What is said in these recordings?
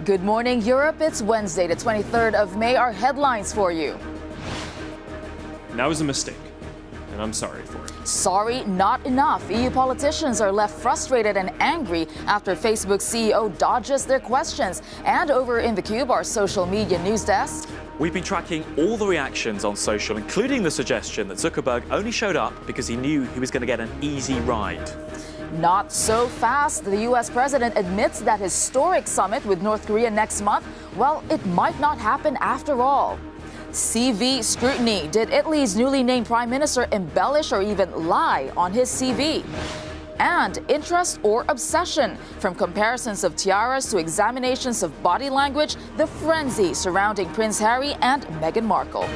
Good morning, Europe. It's Wednesday, the 23rd of May. Our headlines for you. That was a mistake, and I'm sorry for it. Sorry, not enough. EU politicians are left frustrated and angry after Facebook CEO dodges their questions. And over in the Cube, our social media news desk. We've been tracking all the reactions on social, including the suggestion that Zuckerberg only showed up because he knew he was going to get an easy ride. Not so fast. The U.S. president admits that historic summit with North Korea next month, well, it might not happen after all. CV scrutiny. Did Italy's newly named prime minister embellish or even lie on his CV? And interest or obsession. From comparisons of tiaras to examinations of body language, the frenzy surrounding Prince Harry and Meghan Markle.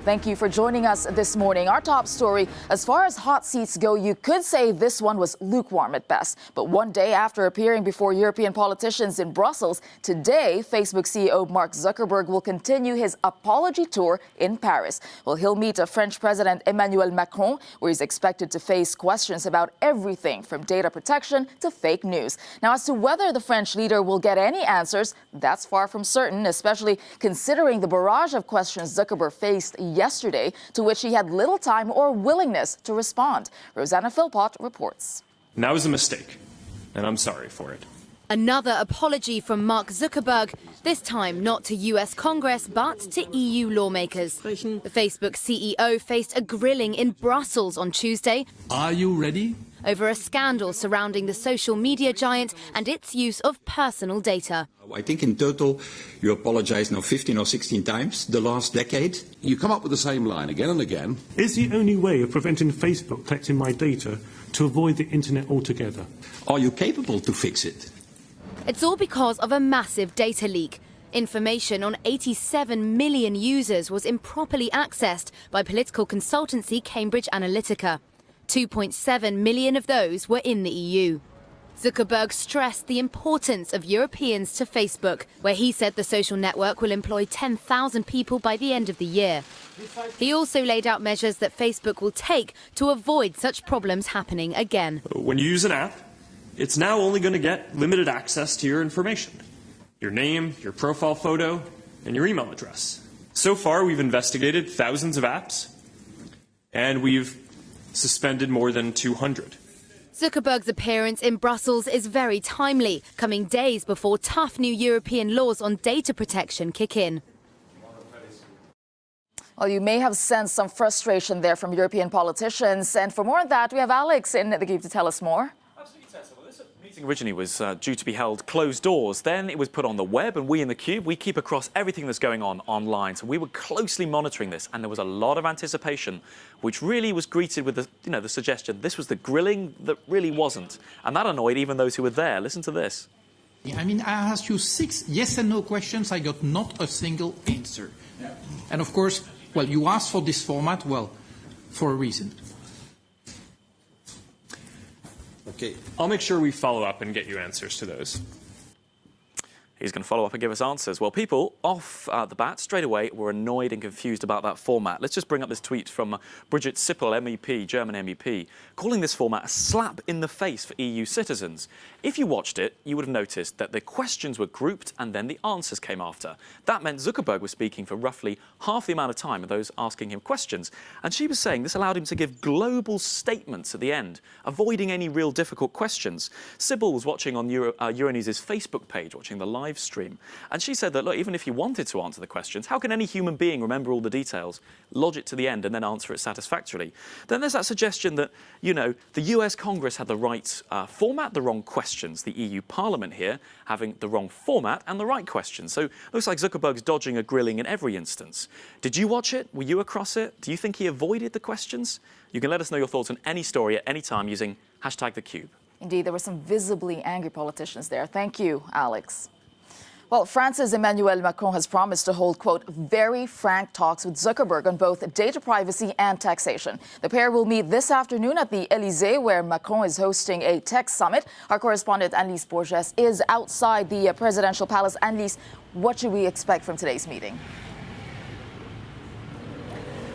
Thank you for joining us this morning. Our top story, as far as hot seats go, you could say this one was lukewarm at best. But one day after appearing before European politicians in Brussels, today, Facebook CEO Mark Zuckerberg will continue his apology tour in Paris. Well, he'll meet French President Emmanuel Macron, where he's expected to face questions about everything from data protection to fake news. Now, as to whether the French leader will get any answers, that's far from certain, especially considering the barrage of questions Zuckerberg faced yesterday, to which he had little time or willingness to respond. Rosanna Philpott reports. That was a mistake, and I'm sorry for it. Another apology from Mark Zuckerberg, this time not to US Congress, but to EU lawmakers. The Facebook CEO faced a grilling in Brussels on Tuesday. Are you ready? Over a scandal surrounding the social media giant and its use of personal data. I think in total you apologized now 15 or 16 times the last decade. You come up with the same line again and again. Is the only way of preventing Facebook collecting my data to avoid the internet altogether? Are you capable to fix it? It's all because of a massive data leak. Information on 87 million users was improperly accessed by political consultancy Cambridge Analytica. 2.7 million of those were in the EU. Zuckerberg stressed the importance of Europeans to Facebook, where he said the social network will employ 10,000 people by the end of the year. He also laid out measures that Facebook will take to avoid such problems happening again. When you use an app, it's now only going to get limited access to your information. Your name, your profile photo, and your email address. So far, we've investigated thousands of apps, and we've suspended more than 200. Zuckerberg's appearance in Brussels is very timely, coming days before tough new European laws on data protection kick in. Well, you may have sensed some frustration there from European politicians. And for more on that, we have Alex in the Cube to tell us more. The meeting originally was due to be held closed doors. Then it was put on the web, and we in the Cube, we keep across everything that's going on online. So we were closely monitoring this, and there was a lot of anticipation, which really was greeted with the suggestion this was the grilling that really wasn't. And that annoyed even those who were there. Listen to this. I mean, I asked you 6 yes and no questions. I got not a single answer. Yeah. And of course, well, you asked for this format, well, for a reason. Okay, I'll make sure we follow up and get you answers to those. He's going to follow up and give us answers. Well, people off the bat straight away were annoyed and confused about that format. Let's just bring up this tweet from Birgit Sippel, MEP, German MEP, calling this format a slap in the face for EU citizens. If you watched it, you would have noticed that the questions were grouped and then the answers came after. That meant Zuckerberg was speaking for roughly half the amount of time of those asking him questions. And she was saying this allowed him to give global statements at the end, avoiding any real difficult questions. Sibyl was watching on Euronews' Facebook page, watching the live stream. And she said that, look, even if you wanted to answer the questions, how can any human being remember all the details, lodge it to the end and then answer it satisfactorily? Then there's that suggestion that, the US Congress had the right format, the wrong questions. The EU Parliament here having the wrong format and the right questions. So it looks like Zuckerberg's dodging a grilling in every instance. Did you watch it? Were you across it? Do you think he avoided the questions? You can let us know your thoughts on any story at any time using #TheCube. Indeed, there were some visibly angry politicians there. Thank you, Alex. Well, France's Emmanuel Macron has promised to hold, quote, very frank talks with Zuckerberg on both data privacy and taxation. The pair will meet this afternoon at the Élysée, where Macron is hosting a tech summit. Our correspondent Annelise Borges is outside the presidential palace. Annelise, what should we expect from today's meeting?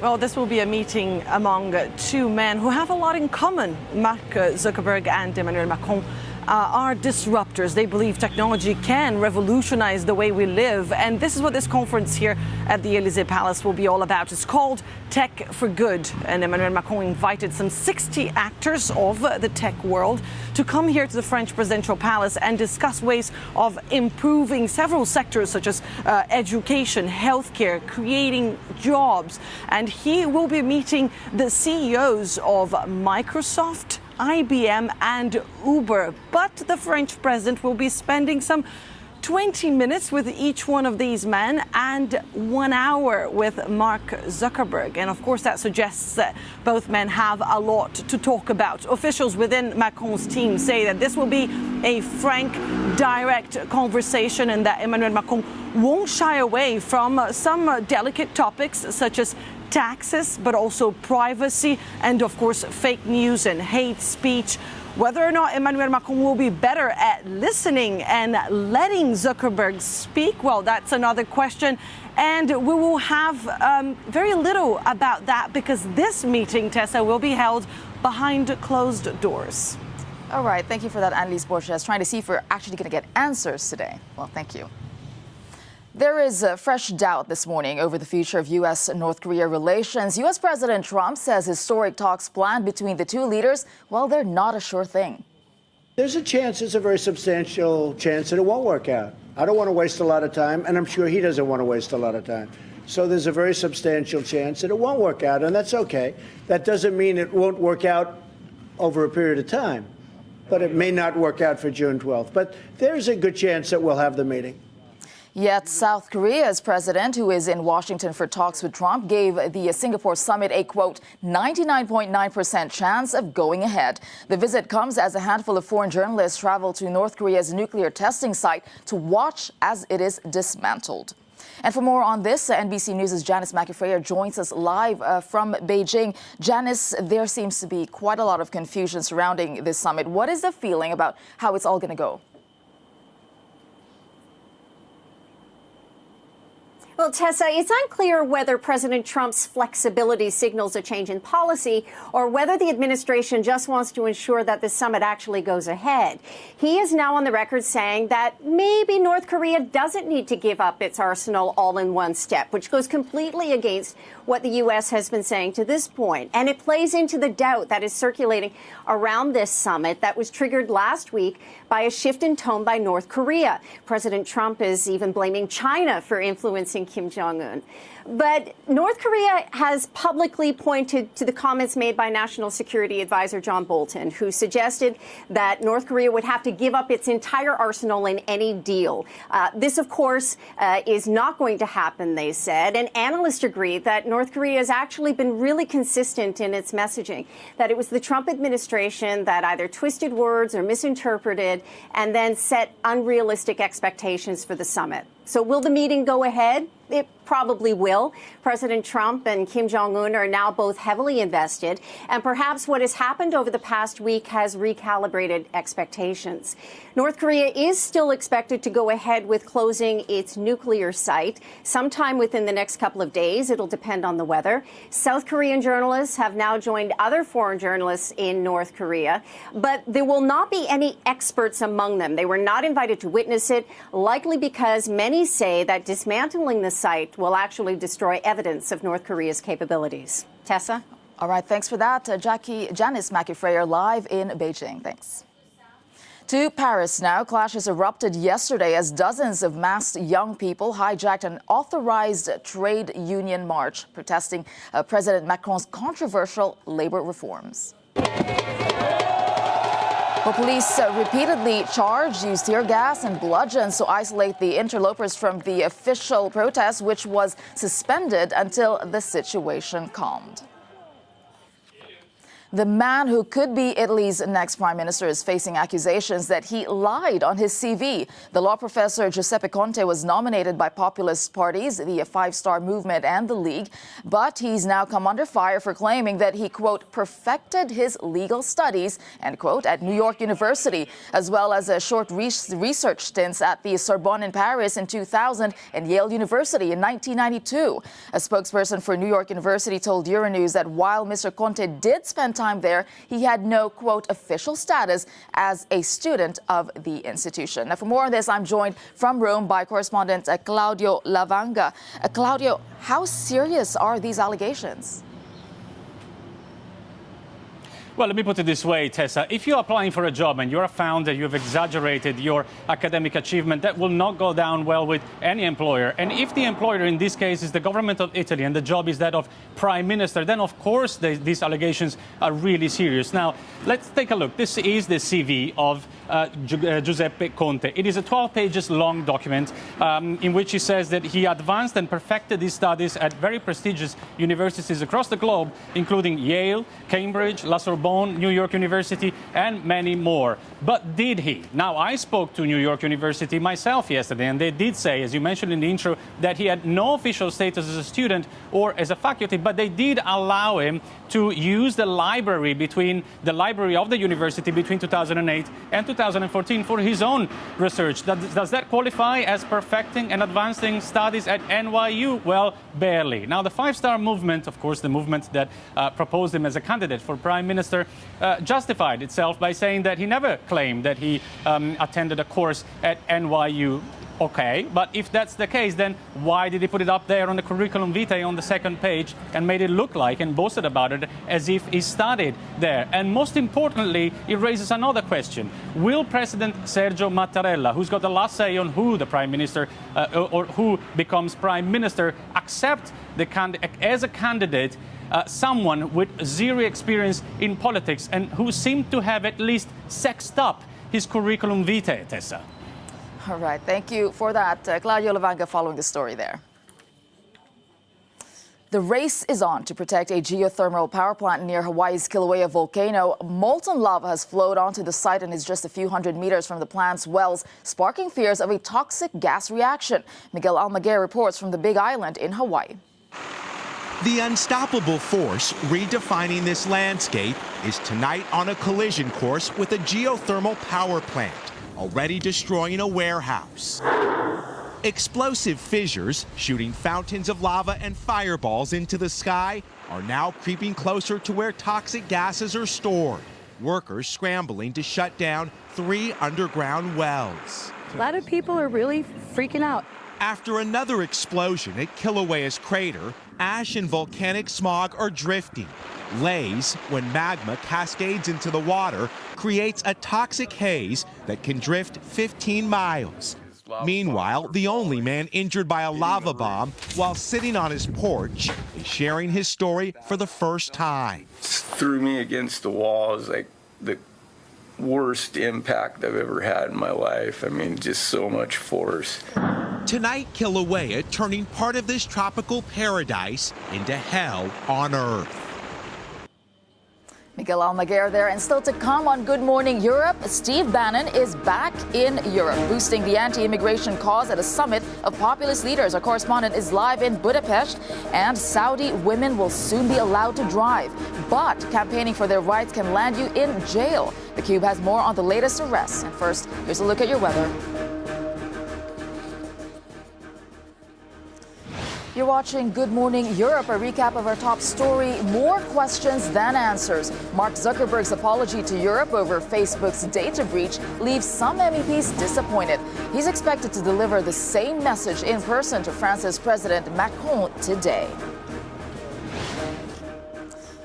Well, this will be a meeting among two men who have a lot in common, Mark Zuckerberg and Emmanuel Macron. are disruptors. They believe technology can revolutionize the way we live. And this is what this conference here at the Élysée Palace will be all about. It's called Tech for Good. And Emmanuel Macron invited some 60 actors of the tech world to come here to the French presidential palace and discuss ways of improving several sectors such as education, healthcare, creating jobs. And he will be meeting the CEOs of Microsoft, IBM and Uber. But the French president will be spending some 20 minutes with each one of these men and 1 hour with Mark Zuckerberg. And of course, that suggests that both men have a lot to talk about. Officials within Macron's team say that this will be a frank, direct conversation and that Emmanuel Macron won't shy away from some delicate topics such as taxes, but also privacy and, of course, fake news and hate speech. Whether or not Emmanuel Macron will be better at listening and letting Zuckerberg speak, well, that's another question. And we will have very little about that because this meeting, Tessa, will be held behind closed doors. All right. Thank you for that, Annelise Borges. Trying to see if we're actually going to get answers today. Well, thank you. There is fresh doubt this morning over the future of U.S.-North Korea relations. U.S. President Trump says historic talks planned between the two leaders, well, they're not a sure thing. There's a chance, it's a very substantial chance that it won't work out. I don't want to waste a lot of time, and I'm sure he doesn't want to waste a lot of time. So there's a very substantial chance that it won't work out, and that's okay. That doesn't mean it won't work out over a period of time, but it may not work out for June 12th. But there's a good chance that we'll have the meeting. Yet South Korea's president, who is in Washington for talks with Trump, gave the Singapore summit a, quote, 99.9% chance of going ahead. The visit comes as a handful of foreign journalists travel to North Korea's nuclear testing site to watch as it is dismantled. And for more on this, NBC News' Janice McIfreyer joins us live from Beijing. Janice, there seems to be quite a lot of confusion surrounding this summit. What is the feeling about how it's all going to go? Well, Tessa, it's unclear whether President Trump's flexibility signals a change in policy or whether the administration just wants to ensure that the summit actually goes ahead. He is now on the record saying that maybe North Korea doesn't need to give up its arsenal all in one step, which goes completely against what the U.S. has been saying to this point. And it plays into the doubt that is circulating around this summit that was triggered last week by a shift in tone by North Korea. President Trump is even blaming China for influencing Kim Jong-un. But North Korea has publicly pointed to the comments made by National Security Advisor John Bolton, who suggested that North Korea would have to give up its entire arsenal in any deal. This, of course, is not going to happen, they said. And analysts agree that North Korea has actually been really consistent in its messaging, that it was the Trump administration that either twisted words or misinterpreted and then set unrealistic expectations for the summit. So will the meeting go ahead? It probably will. President Trump and Kim Jong-un are now both heavily invested, and perhaps what has happened over the past week has recalibrated expectations. North Korea is still expected to go ahead with closing its nuclear site sometime within the next couple of days. It'll depend on the weather. South Korean journalists have now joined other foreign journalists in North Korea, but there will not be any experts among them. They were not invited to witness it, likely because many say that dismantling the site will actually destroy evidence of North Korea's capabilities. Tessa? All right, thanks for that. Janice McIfreyer live in Beijing. Thanks. To Paris now. Clashes erupted yesterday as dozens of masked young people hijacked an authorized trade union march protesting President Macron's controversial labor reforms. Well, police repeatedly charged, used tear gas and bludgeons to isolate the interlopers from the official protest, which was suspended until the situation calmed. The man who could be Italy's next prime minister is facing accusations that he lied on his CV. The law professor Giuseppe Conte was nominated by populist parties, the Five Star Movement and the League, but he's now come under fire for claiming that he, quote, perfected his legal studies, end quote, at New York University, as well as a short research stints at the Sorbonne in Paris in 2000 and Yale University in 1992. A spokesperson for New York University told Euronews that while Mr. Conte did spend time there, he had no, quote, official status as a student of the institution. Now, for more on this, I'm joined from Rome by correspondent Claudio Lavanga. Claudio, how serious are these allegations? Well, let me put it this way, Tessa. If you're applying for a job and you're found that you have exaggerated your academic achievement, that will not go down well with any employer. And if the employer in this case is the government of Italy and the job is that of Prime Minister, then of course these allegations are really serious. Now, let's take a look. This is the CV of Giuseppe Conte. It is a 12 pages long document in which he says that he advanced and perfected his studies at very prestigious universities across the globe, including Yale, Cambridge, La Sorbonne, New York University, and many more. But did he? Now, I spoke to New York University myself yesterday, and they did say, as you mentioned in the intro, that he had no official status as a student or as a faculty, but they did allow him to use the library of the university between 2008 and 2014 for his own research. Does that qualify as perfecting and advancing studies at NYU? Well, barely. Now, the Five-Star Movement, of course, the movement that proposed him as a candidate for Prime Minister, justified itself by saying that he never claimed that he attended a course at NYU. Okay, but if that's the case, then why did he put it up there on the curriculum vitae on the second page and made it look like and boasted about it as if he studied there? And most importantly, it raises another question. Will President Sergio Mattarella, who's got the last say on who the Prime Minister or who becomes Prime Minister, accept as a candidate someone with zero experience in politics and who seemed to have at least sexed up his curriculum vitae, Tessa? All right, thank you for that. Claudio Lavanga following the story there. The race is on to protect a geothermal power plant near Hawaii's Kilauea volcano. Molten lava has flowed onto the site and is just a few hundred meters from the plant's wells, sparking fears of a toxic gas reaction. Miguel Almaguer reports from the Big Island in Hawaii. The unstoppable force redefining this landscape is tonight on a collision course with a geothermal power plant, already destroying a warehouse. Explosive fissures, shooting fountains of lava and fireballs into the sky, are now creeping closer to where toxic gases are stored. Workers scrambling to shut down 3 underground wells. A lot of people are really freaking out. After another explosion at Kilauea's crater, ash and volcanic smog are drifting. Lays, when magma cascades into the water, creates a toxic haze that can drift 15 miles. Meanwhile, the only man injured by a lava bomb while sitting on his porch is sharing his story for the first time. Threw me against the wall. It was like the worst impact I've ever had in my life. I mean, just so much force. Tonight, Kilauea turning part of this tropical paradise into hell on Earth. Miguel Almaguer there. And still to come on Good Morning Europe, Steve Bannon is back in Europe, boosting the anti-immigration cause at a summit of populist leaders. Our correspondent is live in Budapest, and Saudi women will soon be allowed to drive. But campaigning for their rights can land you in jail. The Cube has more on the latest arrests. And first, here's a look at your weather. You're watching Good Morning Europe, a recap of our top story. More questions than answers. Mark Zuckerberg's apology to Europe over Facebook's data breach leaves some MEPs disappointed. He's expected to deliver the same message in person to France's President Macron today.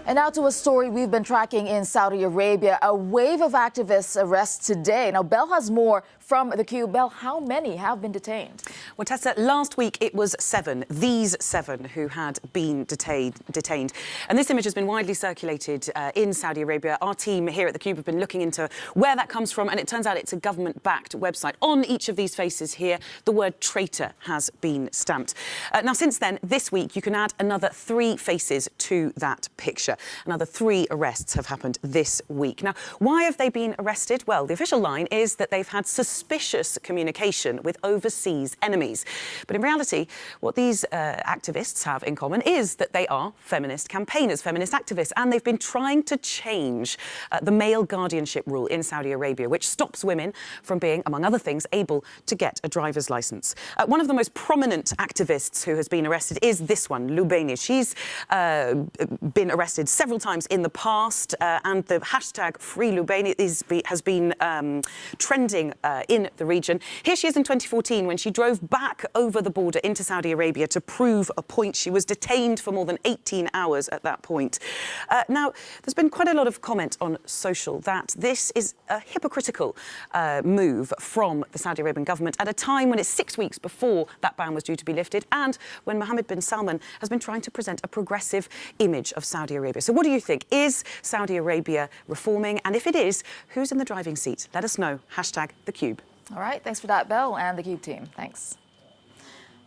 And now to a story we've been tracking in Saudi Arabia. A wave of activists arrests today. Now, Belle has more from the Cube. Belle, how many have been detained? Well, Tessa, last week it was 7, these 7 who had been detained. And this image has been widely circulated in Saudi Arabia. Our team here at the Cube have been looking into where that comes from, and it turns out it's a government-backed website. On each of these faces here, the word traitor has been stamped. Now, since then, this week, you can add another 3 faces to that picture. Another 3 arrests have happened this week. Now, why have they been arrested? Well, the official line is that they've had suspicious communication with overseas enemies. But in reality, what these activists have in common is that they are feminist campaigners, feminist activists, and they've been trying to change the male guardianship rule in Saudi Arabia, which stops women from being, among other things, able to get a driver's license. One of the most prominent activists who has been arrested is this one, Lubaini. She's been arrested tweeted several times in the past, and the hashtag #FreeLubain has been trending in the region. Here she is in 2014 when she drove back over the border into Saudi Arabia to prove a point. She was detained for more than 18 hours at that point. Now, there's been quite a lot of comment on social that this is a hypocritical move from the Saudi Arabian government at a time when it's 6 weeks before that ban was due to be lifted and when Mohammed bin Salman has been trying to present a progressive image of Saudi Arabia. So what do you think? Is Saudi Arabia reforming? And if it is, who's in the driving seat? Let us know. #TheCube. All right. Thanks for that, Belle, and the Cube team. Thanks.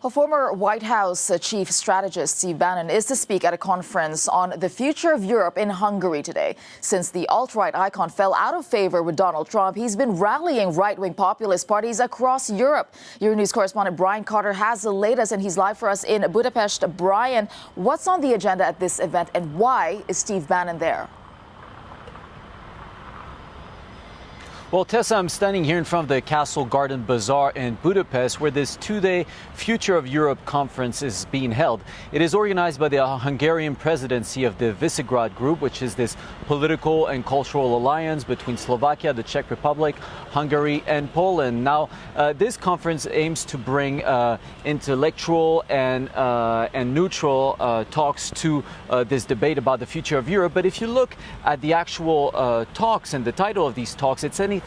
A former White House chief strategist, Steve Bannon, is to speak at a conference on the future of Europe in Hungary today. Since the alt-right icon fell out of favor with Donald Trump, he's been rallying right-wing populist parties across Europe. Euronews correspondent Brian Carter has the latest, and he's live for us in Budapest. Brian, what's on the agenda at this event, and why is Steve Bannon there? Well, Tessa, I'm standing here in front of the Castle Garden Bazaar in Budapest, where this two-day Future of Europe conference is being held. It is organized by the Hungarian presidency of the Visegrad Group, which is this political and cultural alliance between Slovakia, the Czech Republic, Hungary, and Poland. Now, this conference aims to bring intellectual and neutral talks to this debate about the future of Europe. But if you look at the actual talks and the title of these talks, it's anything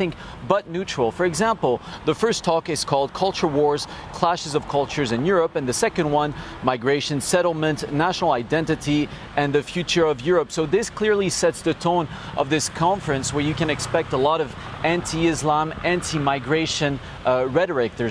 but neutral. For example, the first talk is called Culture Wars, Clashes of Cultures in Europe, and the second one, Migration, Settlement, National Identity, and the Future of Europe. So this clearly sets the tone of this conference, where you can expect a lot of anti-Islam, anti-migration rhetoric. There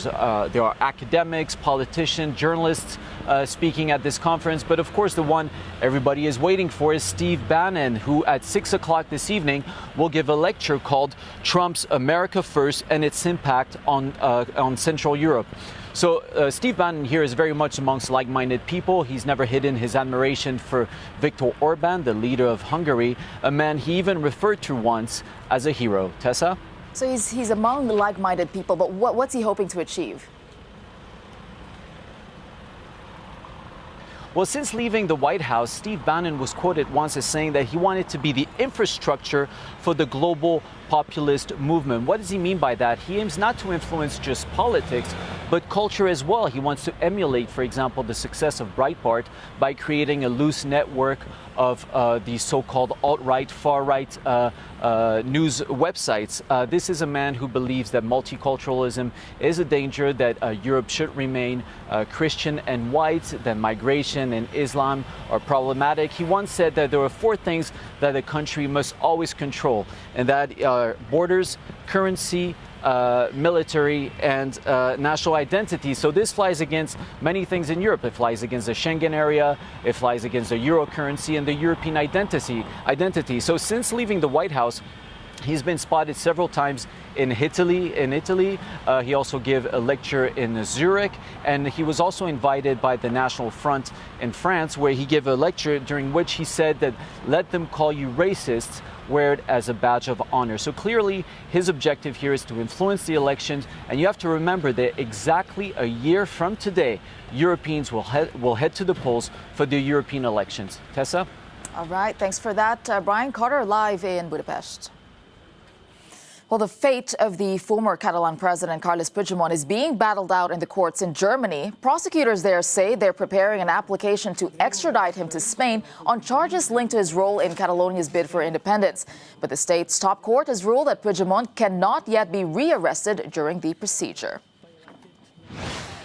are academics, politicians, journalists speaking at this conference. But of course, the one everybody is waiting for is Steve Bannon, who at 6 o'clock this evening will give a lecture called Trump's America First and its impact on Central Europe. So Steve Bannon here is very much amongst like-minded people. He's never hidden his admiration for Viktor Orban, the leader of Hungary, a man he even referred to once as a hero. Tessa? So he's among the like-minded people, but what's he hoping to achieve? Well, since leaving the White House, Steve Bannon was quoted once as saying that he wanted to be the infrastructure for the global populist movement. What does he mean by that? He aims not to influence just politics, but culture as well. He wants to emulate, for example, the success of Breitbart by creating a loose network of the so-called alt-right, far-right news websites. This is a man who believes that multiculturalism is a danger, that Europe should remain Christian and white, that migration and Islam are problematic. He once said that there are 4 things that a country must always control, and that are borders, currency, military, and national identity. So this flies against many things in Europe. It flies against the Schengen area, it flies against the euro currency and the European identity. So since leaving the White House, he's been spotted several times in Italy. He also gave a lecture in Zurich, and he was also invited by the National Front in France, where he gave a lecture during which he said that let them call you racists, wear it as a badge of honor. So clearly his objective here is to influence the elections, and you have to remember that exactly a year from today, Europeans will head to the polls for the European elections. Tessa? All right, thanks for that. Brian Carter live in Budapest. Well, the fate of the former Catalan president, Carles Puigdemont, is being battled out in the courts in Germany. Prosecutors there say they're preparing an application to extradite him to Spain on charges linked to his role in Catalonia's bid for independence. But the state's top court has ruled that Puigdemont cannot yet be rearrested during the procedure.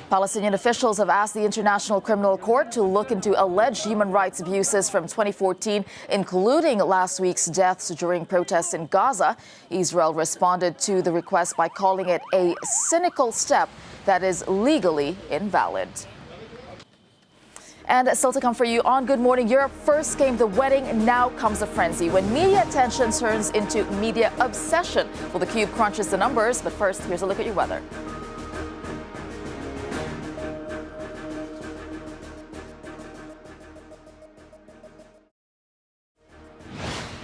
Palestinian officials have asked the International Criminal Court to look into alleged human rights abuses from 2014, including last week's deaths during protests in Gaza. Israel responded to the request by calling it a cynical step that is legally invalid. And still to come for you on Good Morning Europe, first came the wedding, now comes the frenzy. When media attention turns into media obsession. Well, the Cube crunches the numbers, but first, here's a look at your weather.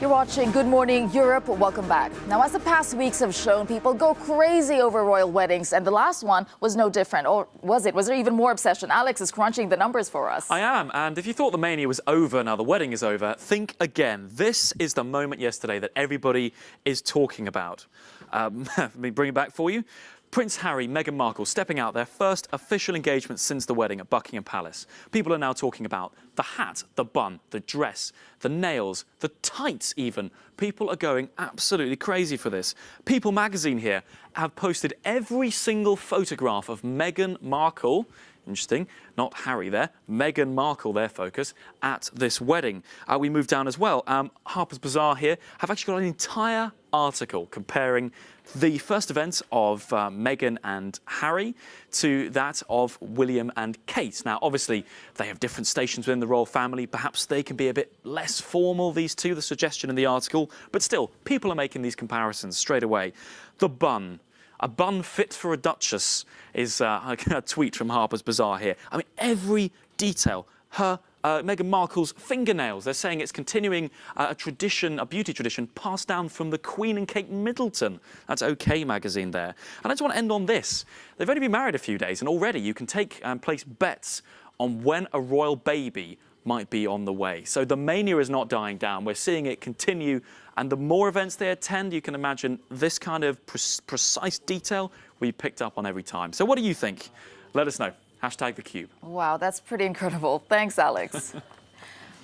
You're watching watching Good Morning Europe. Welcome back. Now, as the past weeks have shown, people go crazy over royal weddings, and the last one was no different. Or was it? Was there even more obsession? Alex is crunching the numbers for us. I am, and if you thought the mania was over, now the wedding is over, think again. This is the moment yesterday that everybody is talking about. Let me bring it back for you. Prince Harry, Meghan Markle stepping out, their first official engagement since the wedding at Buckingham Palace. People are now talking about the hat, the bun, the dress, the nails, the tights even. People are going absolutely crazy for this. People magazine here have posted every single photograph of Meghan Markle, interesting, not Harry there, Meghan Markle, their focus, at this wedding. We move down as well. Harper's Bazaar here have actually got an entire article comparing the first events of Meghan and Harry to that of William and Kate. Now, obviously, they have different stations within the royal family. Perhaps they can be a bit less formal, these two, the suggestion in the article. But still, people are making these comparisons straight away. The bun. A bun fit for a duchess is a tweet from Harper's Bazaar here. I mean, every detail. Meghan Markle's fingernails. They're saying it's continuing a tradition, a beauty tradition, passed down from the Queen and Kate Middleton. That's OK magazine there. And I just want to end on this. They've only been married a few days, and already you can take and place bets on when a royal baby might be on the way. So the mania is not dying down. We're seeing it continue. And the more events they attend, you can imagine this kind of precise detail will be picked up on every time. So what do you think? Let us know. Hashtag theCUBE. Wow, that's pretty incredible. Thanks, Alex.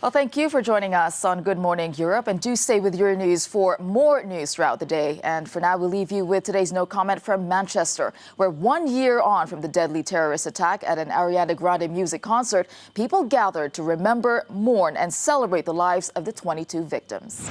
Well, thank you for joining us on Good Morning Europe. And do stay with Euronews for more news throughout the day. And for now, we'll leave you with today's no comment from Manchester, where 1 year on from the deadly terrorist attack at an Ariana Grande music concert, people gathered to remember, mourn, and celebrate the lives of the 22 victims.